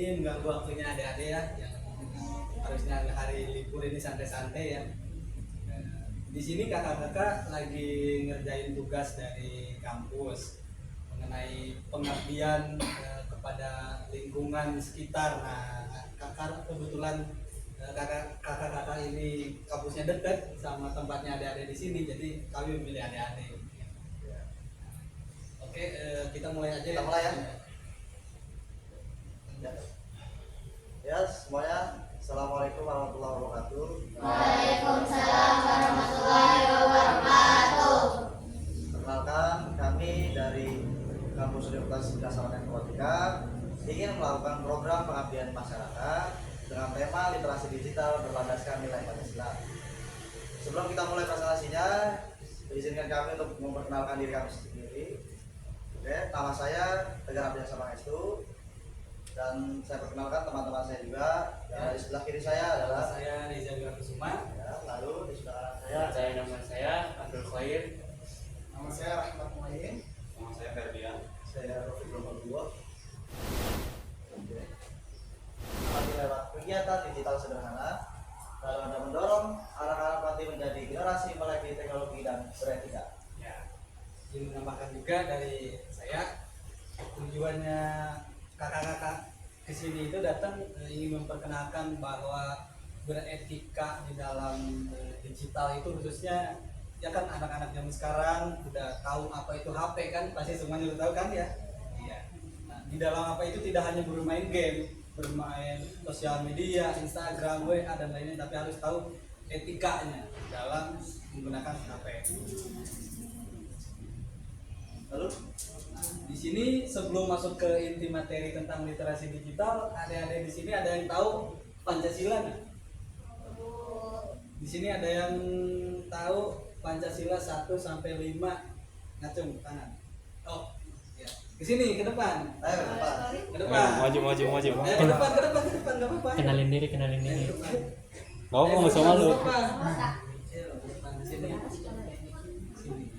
ini mengganggu waktunya adik-adik ya, yang harusnya hari libur ini santai-santai ya. Di sini kakak-kakak lagi ngerjain tugas dari kampus mengenai pengabdian kepada lingkungan sekitar. Nah, kakak kebetulan kakak-kakak ini kampusnya dekat sama tempatnya adik-adik di sini, jadi kami memilih adik-adik. Oke, kita mulai aja. Kita mulai ya. Ya, semuanya. Assalamualaikum warahmatullahi wabarakatuh. Waalaikumsalam warahmatullahi wabarakatuh. Perkenalkan, kami dari Kampus Universitas Dasar Informatika ingin melakukan program pengabdian masyarakat dengan tema literasi digital berlandaskan nilai Pancasila. Sebelum kita mulai presentasinya, izinkan kami untuk memperkenalkan diri kami sendiri. Oke, nama saya Tegar Abdiasa Pangestu. Dan saya perkenalkan teman-teman saya juga. Ya, di sebelah kiri saya adalah saya Reza Kusuma. ya, lalu di sebelah kanan Nama saya Abdul Khair. Nama saya Rahmat Muhaim. Nama saya Ferdian. saya Rofi Bro. Oke. Kami lewat kegiatan digital sederhana dalam rangka mendorong anak-anak nanti menjadi generasi melek teknologi dan beretika. Ya, ingin menambahkan juga dari saya, tujuannya kakak-kakak kesini itu datang ingin memperkenalkan bahwa beretika di dalam digital itu khususnya ya kan anak-anak zaman sekarang udah tahu apa itu HP kan, pasti semuanya udah tahu kan ya. Iya. Nah, di dalam apa itu tidak hanya bermain game, bermain sosial media, Instagram, WA dan lainnya, tapi harus tahu etikanya dalam menggunakan HP. Lalu Di sini sebelum masuk ke inti materi tentang literasi digital, adik-adik di sini ada yang tahu Pancasila nggak? Di sini ada yang tahu Pancasila 1 sampai 5, ngacung tangan. Oh, ya. Ke sini, ke depan. ayo ke depan. Ke depan. Maju. Ke depan, enggak apa-apa. Kenalin diri. Ke depan. Gak mau nggak usah malu. Ke depan. Ayo, ke depan di sini. Sini.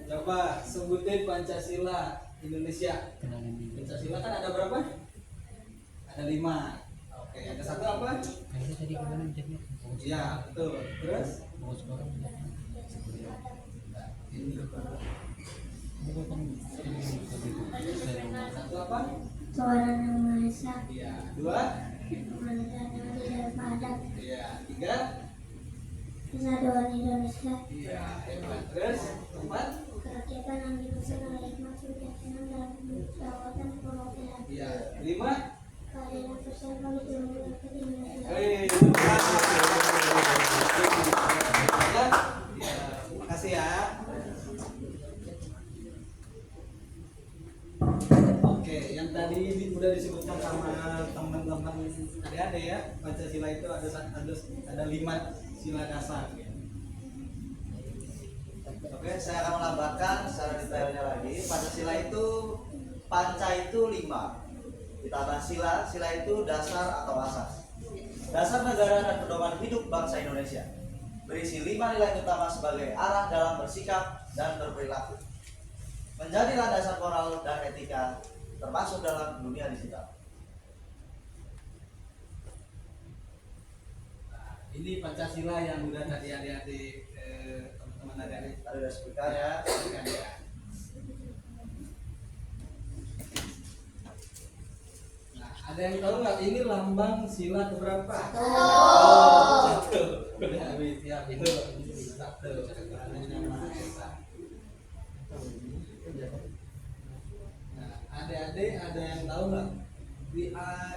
Coba sebutin Pancasila Indonesia. Pancasila kan ada berapa? Ada 5. Oke, ada satu apa? Iya, betul. Terus? Ini. Satu apa? Tuhan Yang Maha Esa, Iya. 2. pemerintahan yang tidak padat, Iya. 3. kesatuan Indonesia, Iya. Hebat. Terus? 4. kerakyatan yang disusun oleh hikmat kebijaksanaan dalam kedaulatan perwakilan, Iya. 5. keadilan sosial bagi seluruh rakyat Indonesia. Hei, ya, makasih ya. Oke, yang tadi udah disebutkan sama teman-teman adik-adik ya, Pancasila itu ada 5 sila dasar. Oke, saya akan menambahkan secara detailnya lagi. Pancasila itu panca itu 5. Ditambah sila, sila itu dasar atau asas. Dasar negara dan pedoman hidup bangsa Indonesia. Berisi 5 nilai utama sebagai arah dalam bersikap dan berperilaku. Menjadi landasan moral dan etika termasuk dalam dunia digital. Nah, ini Pancasila yang udah tadi adik-adik teman-teman adik-adik Tadi sudah sebutkan ya. sebutkan ya. Nah, ada yang tahu nggak ini lambang sila keberapa? Satu. Udah habis ya, itu satu. Nama Esa. Nah, adik-adik ada yang tahu nggak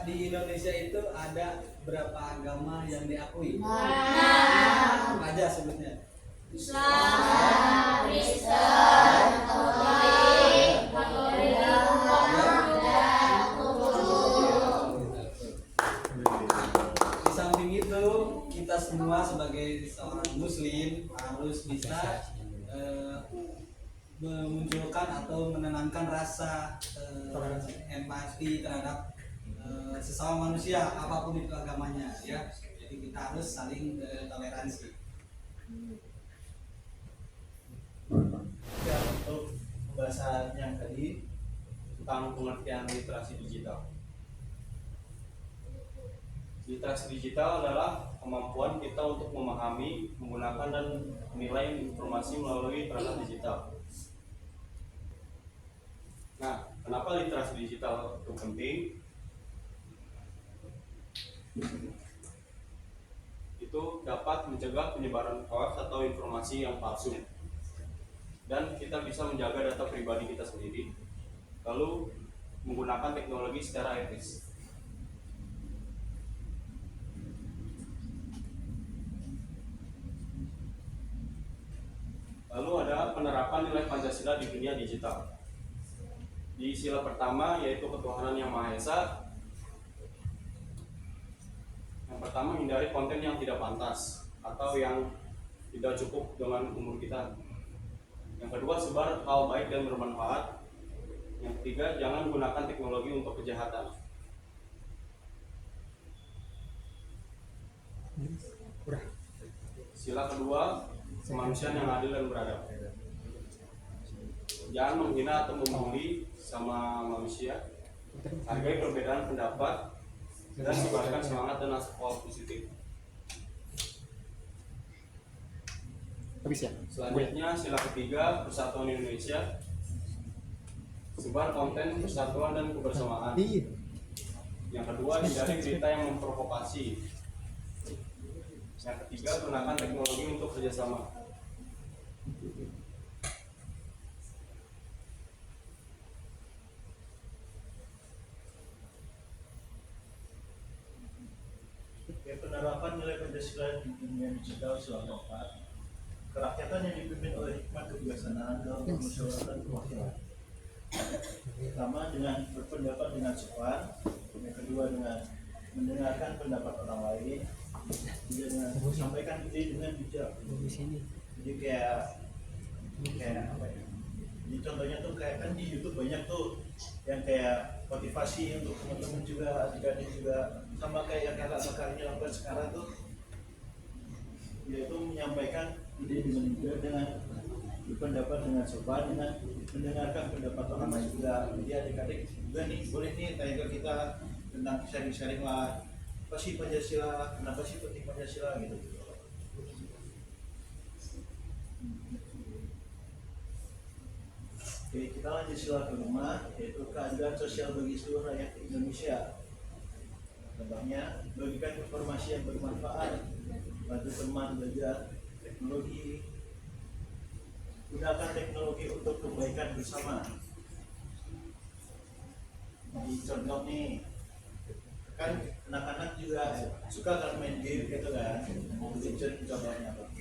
di Indonesia itu ada berapa agama yang diakui? Apa aja sebutnya? Islam, Kristen, Katolik, Di samping itu kita semua sebagai seorang muslim harus bisa memunculkan atau menenangkan rasa empati terhadap sesama manusia apapun itu agamanya ya. Jadi kita harus saling toleransi. Ya, untuk pembahasan yang tadi tentang pengertian literasi digital. Literasi digital adalah kemampuan kita untuk memahami, menggunakan, dan menilai informasi melalui perangkat digital. Nah, kenapa literasi digital itu penting? Itu dapat mencegah penyebaran hoax atau informasi yang palsu. Dan kita bisa menjaga data pribadi kita sendiri, lalu menggunakan teknologi secara etis. Lalu ada penerapan nilai Pancasila di dunia digital. Di sila pertama yaitu ketuhanan yang Maha Esa. Yang pertama, hindari konten yang tidak pantas atau yang tidak cukup dengan umur kita. Yang kedua, sebar hal baik dan bermanfaat. Yang ketiga, jangan gunakan teknologi untuk kejahatan. Sila kedua, kemanusiaan yang adil dan beradab. Jangan menghina atau membuli sama manusia. Hargai perbedaan pendapat dan sebarkan semangat dan aspal positif. Habis ya? Selanjutnya, sila ketiga, persatuan Indonesia. Sebar konten persatuan dan kebersamaan. Yang kedua, hindari berita yang memprovokasi. Yang ketiga, gunakan teknologi untuk kerjasama. Penerapan nilai Pancasila di dunia digital sila keempat. Kerakyatan yang dipimpin oleh hikmat kebijaksanaan dalam permusyawaratan perwakilan. Pertama, dengan berpendapat dengan sopan. Yang kedua, dengan mendengarkan pendapat orang lain. Juga dengan menyampaikan ide dengan bijak. Jadi kayak apa ya? Jadi contohnya tuh kayak kan di YouTube banyak tuh yang kayak motivasi untuk teman-teman juga, adik-adik juga, sama kayak yang kakak sekarang lakukan sekarang tuh, yaitu menyampaikan ide dengan bijak, dengan berpendapat dengan sopan, dengan mendengarkan pendapat orang lain juga. Jadi adik-adik juga nih boleh nih tanya ke kita tentang sharing-sharing lah, apa sih Pancasila, kenapa sih penting Pancasila gitu. Oke, kita lanjut sila kelima, yaitu keadilan sosial bagi seluruh rakyat Indonesia. Contohnya, bagikan informasi yang bermanfaat, bantu teman belajar teknologi, gunakan teknologi untuk kebaikan bersama. Jadi contoh nih, kan anak-anak juga suka kan main game gitu kan, mau belajar contohnya apa.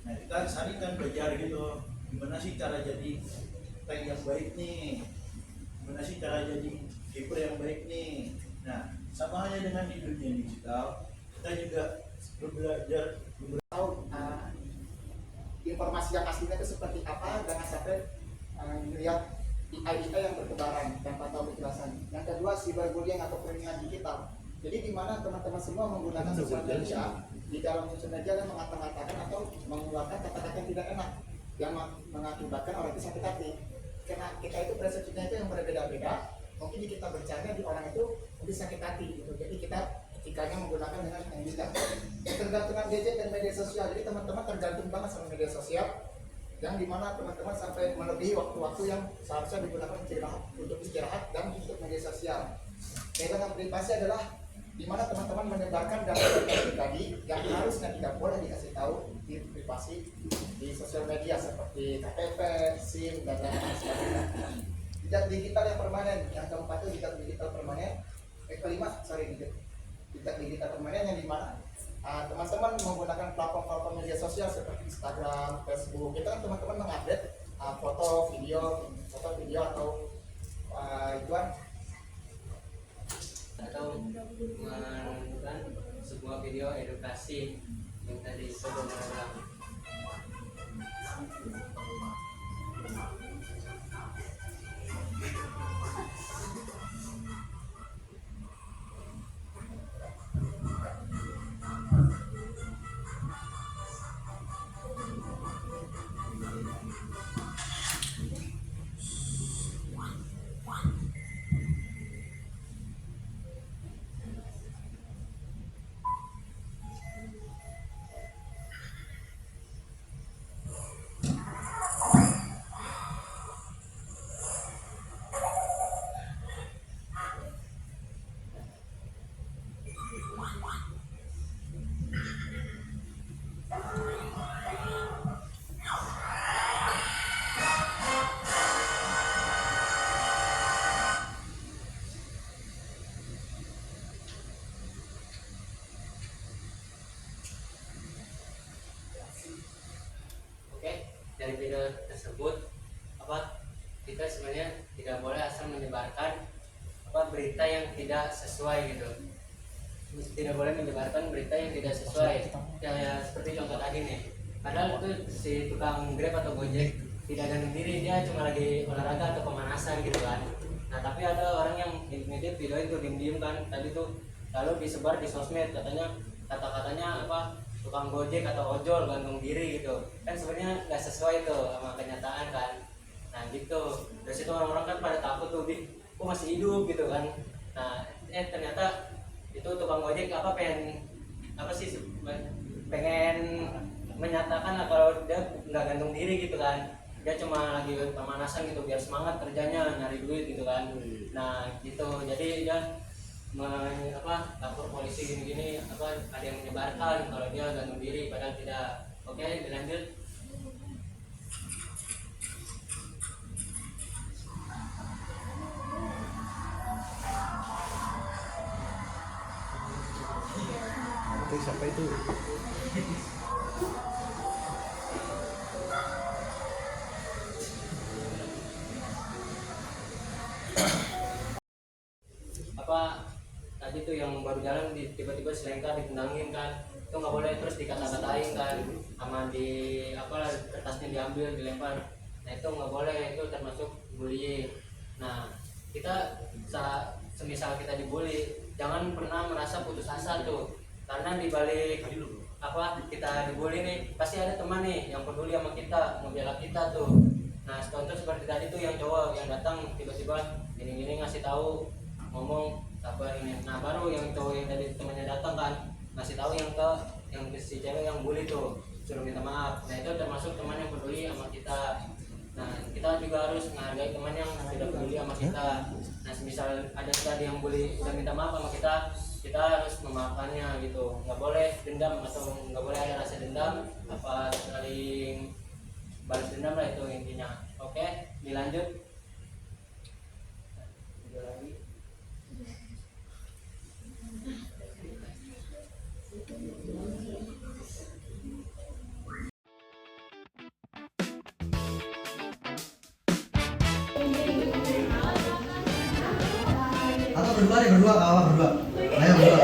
Nah kita sehari kan belajar gitu, gimana sih cara jadi tank yang baik nih, gimana sih cara jadi keeper yang baik nih. Nah sama halnya dengan di dunia digital, kita juga belajar Tahu informasi yang aslinya itu seperti apa, jangan sampai melihat AI yang bertebaran tanpa tahu kejelasan. Yang kedua, cyberbullying atau perlindungan digital. Jadi di mana teman-teman semua menggunakan sosial media, di dalam sosial media dan mengata-ngatakan atau mengeluarkan kata-kata yang tidak enak yang mengakibatkan orang itu sakit hati. Karena kita itu persepsinya itu yang berbeda-beda, mungkin di kita bercanda di orang itu lebih sakit hati gitu. Jadi kita etikanya menggunakan dengan yang bijak. Ketergantungan gadget dan media sosial. Jadi teman-teman tergantung banget sama media sosial, yang dimana teman-teman sampai melebihi waktu-waktu yang seharusnya digunakan untuk istirahat dan untuk media sosial. Kehilangan privasi adalah dimana teman-teman menyebarkan data pribadi yang harusnya tidak boleh dikasih tahu di privasi di sosial media seperti KTP, SIM, dan lain-lain sebagainya. Jejak digital yang permanen, yang keempat itu jejak digital permanen. Jejak digital permanen yang dimana teman-teman menggunakan platform media sosial seperti Instagram, Facebook. Itu kan teman-teman mengupdate foto, video atau atau menentukan sebuah video edukasi yang tadi sudah dibilang. tersebut kita sebenarnya tidak boleh asal menyebarkan berita yang tidak sesuai gitu. Tidak boleh menyebarkan berita yang tidak sesuai. Ya seperti contoh tadi nih. Padahal itu si tukang Grab atau Gojek tidak gantung diri, dia cuma lagi olahraga atau pemanasan gitu kan. Nah tapi ada orang yang ngedit video itu diem-diem kan tadi tuh, lalu disebar di sosmed katanya kata-katanya tukang Gojek atau ojol gantung diri gitu. Kan sebenarnya nggak sesuai tuh sama kenyataan kan. Nah gitu, dari situ orang-orang kan pada takut tuh, kok masih hidup gitu kan. Nah ternyata itu tukang Gojek pengen menyatakan kalau dia nggak gantung diri gitu kan, dia cuma lagi pemanasan gitu biar semangat kerjanya nyari duit gitu kan. Nah gitu, jadi dia lapor polisi gini-gini ada yang menyebarkan kalau dia gantung diri padahal tidak. Oke, dilanjut. Siapa itu? Tadi tuh yang baru jalan tiba-tiba selengkar ditendangin kan, itu nggak boleh, terus dikata-katain kan, sama kertasnya diambil dilempar. Nah itu nggak boleh, itu termasuk bullying. Nah kita semisal kita dibully, jangan pernah merasa putus asa tuh, karena dibalik kita dibully nih pasti ada teman nih yang peduli sama kita, membela kita tuh. Nah contoh seperti tadi tuh yang cowok yang datang tiba-tiba gini-gini ngasih tahu, ngomong sabar ini. Nah baru yang cowok yang tadi temannya datang kan ngasih tahu yang si cewek yang bully tuh, suruh minta maaf. Nah itu termasuk teman yang peduli sama kita. Nah kita juga harus menghargai teman yang tidak peduli sama kita. Nah misal ada tadi yang bully udah minta maaf sama kita harus memaafkannya gitu. Nggak boleh dendam atau nggak boleh ada rasa dendam, saling balas dendam lah, itu intinya. Oke, dilanjut. Lagi. Atau berdua deh, berdua. Ayo berdua.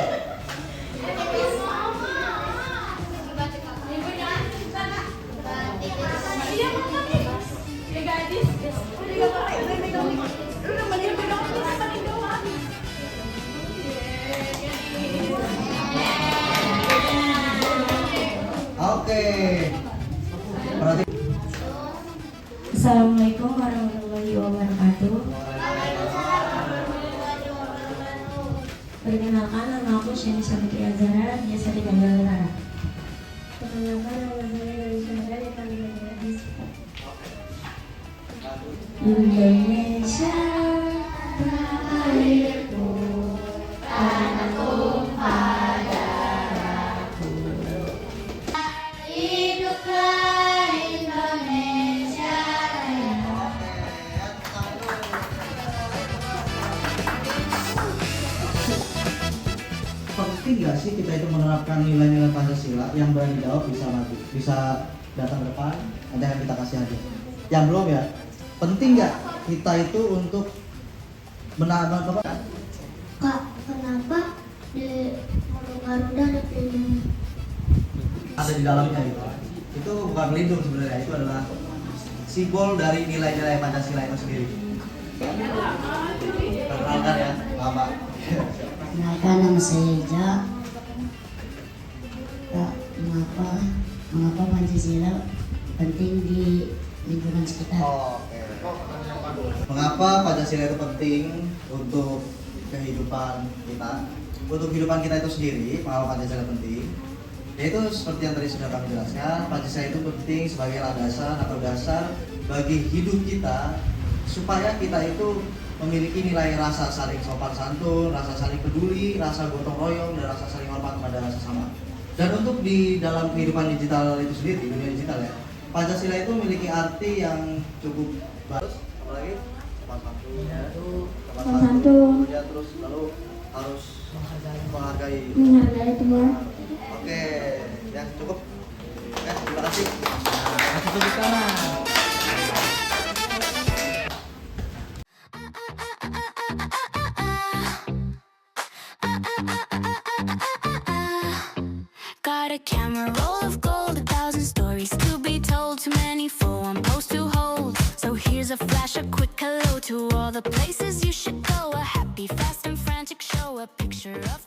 Oke. Berarti Assalamualaikum warahmatullahi wabarakatuh. Perkenalkan, nama aku Syeni Sabiti Azhara, biasa dipanggil Rara. Perkenalkan, nama saya dari Syara, dipanggil Gadis. Indonesia airku, tanahku padaku. Hiduplah Indonesia Raya. penting nggak sih kita itu menerapkan nilai-nilai Pancasila? Yang berani jawab bisa maju, bisa datang ke depan, nanti akan kita kasih hadiah. Yang belum ya, penting nggak kita itu untuk menambah apa? Kak, kenapa di Garuda ada pelindung? Ada di dalamnya itu. Itu bukan melindung sebenarnya, itu adalah simbol dari nilai-nilai Pancasila itu sendiri. Perkenalkan ya, Bapak. Perkenalkan, nama saya Ija. Kak, mengapa Pancasila penting di lingkungan sekitar? Oke. Mengapa Pancasila itu penting untuk kehidupan kita? Untuk kehidupan kita itu sendiri, mengapa Pancasila penting? Yaitu seperti yang tadi sudah kami jelaskan, Pancasila itu penting sebagai landasan atau dasar bagi hidup kita, supaya kita itu memiliki nilai rasa saling sopan santun, rasa saling peduli, rasa gotong royong, dan rasa saling hormat kepada sesama. Dan untuk di dalam kehidupan digital itu sendiri, di dunia digital ya, Pancasila itu memiliki arti yang cukup bagus. Apalagi sopan santun, Sopan santun. Ya, terus lalu harus menghargai teman. Oke, ya cukup. Terima kasih. Kasih tepuk tangan. I'm a roll of gold, 1,000 stories to be told, too many for one post to hold. So here's a flash, a quick hello to all the places you should go. A happy, fast and frantic show, a picture of